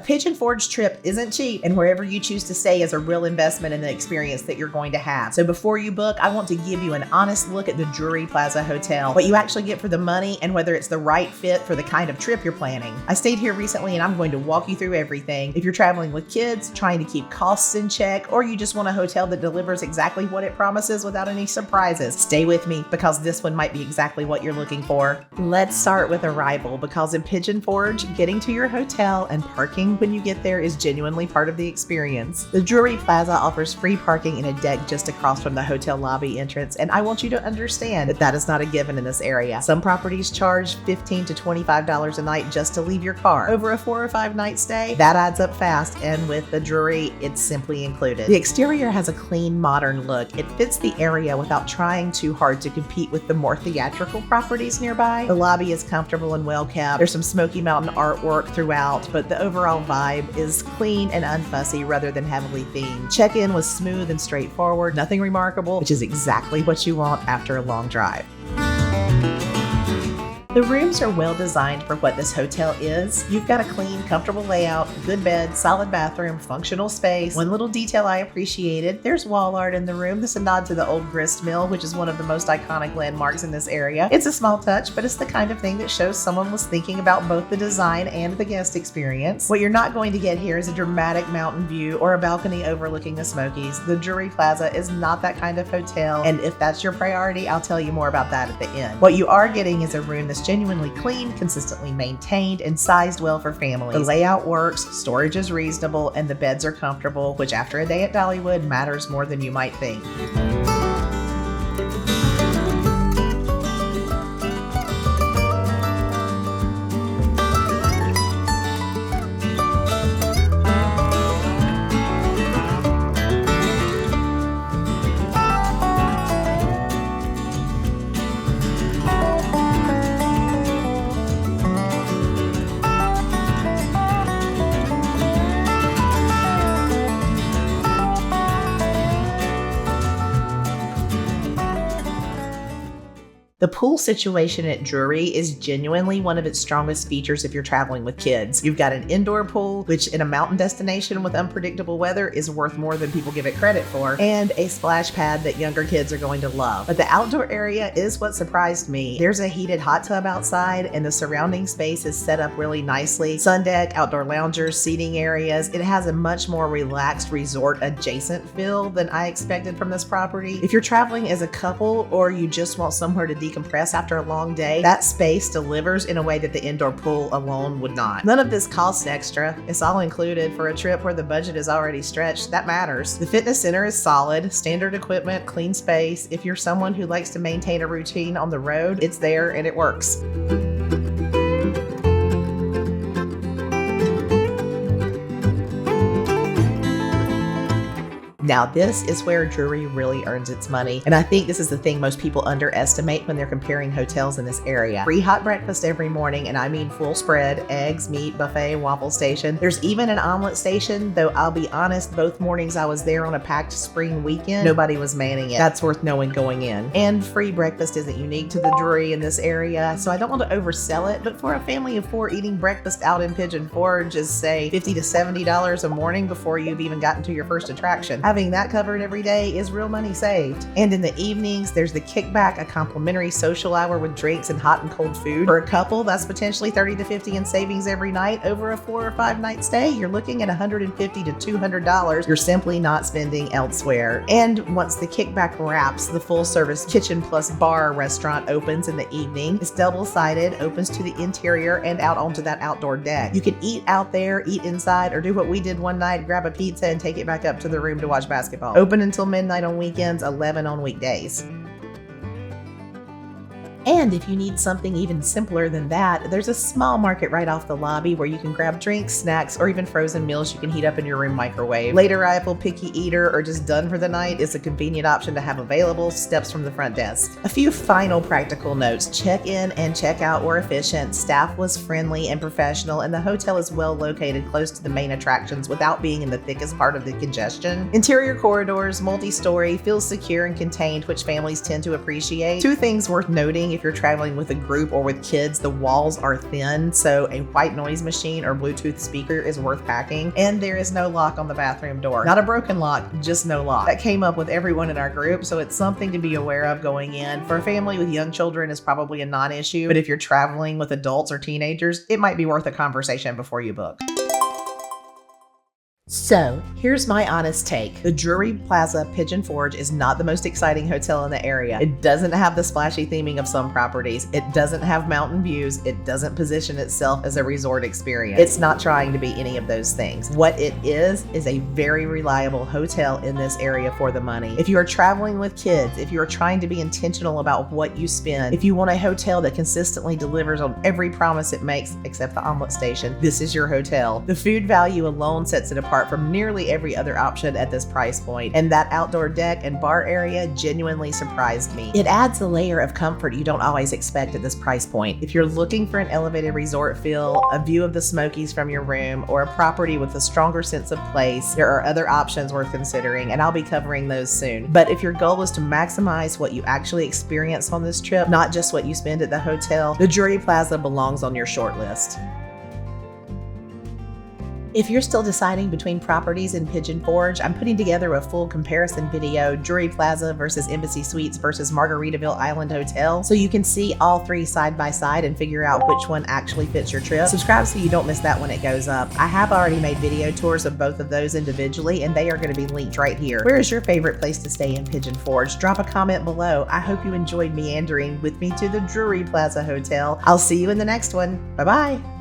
Pigeon Forge trip isn't cheap, and wherever you choose to stay is a real investment in the experience that you're going to have. So before you book, I want to give you an honest look at the Drury Plaza Hotel, what you actually get for the money, and whether it's the right fit for the kind of trip you're planning. I stayed here recently and I'm going to walk you through everything. If you're traveling with kids, trying to keep costs in check, or you just want a hotel that delivers exactly what it promises without any surprises, stay with me because this one might be exactly what you're looking for. Let's start with arrival, because in Pigeon Forge, getting to your hotel and parking when you get there is genuinely part of the experience. The Drury Plaza offers free parking in a deck just across from the hotel lobby entrance, and I want you to understand that that is not a given in this area. Some properties charge $15 to $25 a night just to leave your car. Over a 4 or 5 night stay, that adds up fast, and with the Drury, it's simply included. The exterior has a clean, modern look. It fits the area without trying too hard to compete with the more theatrical properties nearby. The lobby is comfortable and well kept. There's some Smoky Mountain artwork throughout, but the overall vibe is clean and unfussy rather than heavily themed. Check-in was smooth and straightforward, nothing remarkable, which is exactly what you want after a long drive. The rooms are well designed for what this hotel is. You've got a clean, comfortable layout, good bed, solid bathroom, functional space. One little detail I appreciated, there's wall art in the room. This is a nod to the old grist mill, which is one of the most iconic landmarks in this area. It's a small touch, but it's the kind of thing that shows someone was thinking about both the design and the guest experience. What you're not going to get here is a dramatic mountain view or a balcony overlooking the Smokies. The Drury Plaza is not that kind of hotel, and if that's your priority, I'll tell you more about that at the end. What you are getting is a room that's genuinely clean, consistently maintained, and sized well for families. The layout works, storage is reasonable, and the beds are comfortable, which after a day at Dollywood matters more than you might think. The pool situation at Drury is genuinely one of its strongest features if you're traveling with kids. You've got an indoor pool, which in a mountain destination with unpredictable weather is worth more than people give it credit for, and a splash pad that younger kids are going to love. But the outdoor area is what surprised me. There's a heated hot tub outside, and the surrounding space is set up really nicely. Sun deck, outdoor loungers, seating areas. It has a much more relaxed resort adjacent feel than I expected from this property. If you're traveling as a couple or you just want somewhere to decompress after a long day, that space delivers in a way that the indoor pool alone would not. None of this costs extra. It's all included for a trip where the budget is already stretched. That matters. The fitness center is solid, standard equipment, clean space. If you're someone who likes to maintain a routine on the road, it's there and it works. Now this is where Drury really earns its money, and I think this is the thing most people underestimate when they're comparing hotels in this area. Free hot breakfast every morning, and I mean full spread, eggs, meat, buffet, waffle station. There's even an omelet station, though I'll be honest, both mornings I was there on a packed spring weekend, nobody was manning it. That's worth knowing going in. And free breakfast isn't unique to the Drury in this area, so I don't want to oversell it, but for a family of 4, eating breakfast out in Pigeon Forge is say $50 to $70 a morning before you've even gotten to your first attraction. Having that covered every day is real money saved. And in the evenings, there's the Kickback, a complimentary social hour with drinks and hot and cold food. For a couple, that's potentially $30 to $50 in savings every night. Over a 4 or 5 night stay, you're looking at $150 to $200 you're simply not spending elsewhere. And once the Kickback wraps, the full service kitchen plus bar restaurant opens in the evening. It's double-sided, opens to the interior and out onto that outdoor deck. You can eat out there, eat inside, or do what we did one night, grab a pizza and take it back up to the room to watch basketball. Open until midnight on weekends, 11 on weekdays. And if you need something even simpler than that, there's a small market right off the lobby where you can grab drinks, snacks, or even frozen meals you can heat up in your room microwave. Late arrival, picky eater, or just done for the night is a convenient option to have available, steps from the front desk. A few final practical notes. Check-in and check-out were efficient, staff was friendly and professional, and the hotel is well located close to the main attractions without being in the thickest part of the congestion. Interior corridors, multi-story, feels secure and contained, which families tend to appreciate. Two things worth noting if you're traveling with a group or with kids, the walls are thin, so a white noise machine or Bluetooth speaker is worth packing. And there is no lock on the bathroom door. Not a broken lock, just no lock. That came up with everyone in our group, so it's something to be aware of going in. For a family with young children, it's probably a non-issue, but if you're traveling with adults or teenagers, it might be worth a conversation before you book. So, here's my honest take. The Drury Plaza Pigeon Forge is not the most exciting hotel in the area. It doesn't have the splashy theming of some properties. It doesn't have mountain views. It doesn't position itself as a resort experience. It's not trying to be any of those things. What it is a very reliable hotel in this area for the money. If you are traveling with kids, if you are trying to be intentional about what you spend, if you want a hotel that consistently delivers on every promise it makes except the omelet station, this is your hotel. The food value alone sets it apart from nearly every other option at this price point, and that outdoor deck and bar area genuinely surprised me. It adds a layer of comfort you don't always expect at this price point. If you're looking for an elevated resort feel, a view of the Smokies from your room, or a property with a stronger sense of place, there are other options worth considering, and I'll be covering those soon. But if your goal is to maximize what you actually experience on this trip, not just what you spend at the hotel, the Drury Plaza belongs on your short list. If you're still deciding between properties in Pigeon Forge, I'm putting together a full comparison video, Drury Plaza versus Embassy Suites versus Margaritaville Island Hotel, so you can see all three side by side and figure out which one actually fits your trip. Subscribe so you don't miss that when it goes up. I have already made video tours of both of those individually, and they are going to be linked right here. Where is your favorite place to stay in Pigeon Forge? Drop a comment below. I hope you enjoyed meandering with me to the Drury Plaza Hotel. I'll see you in the next one. Bye-bye.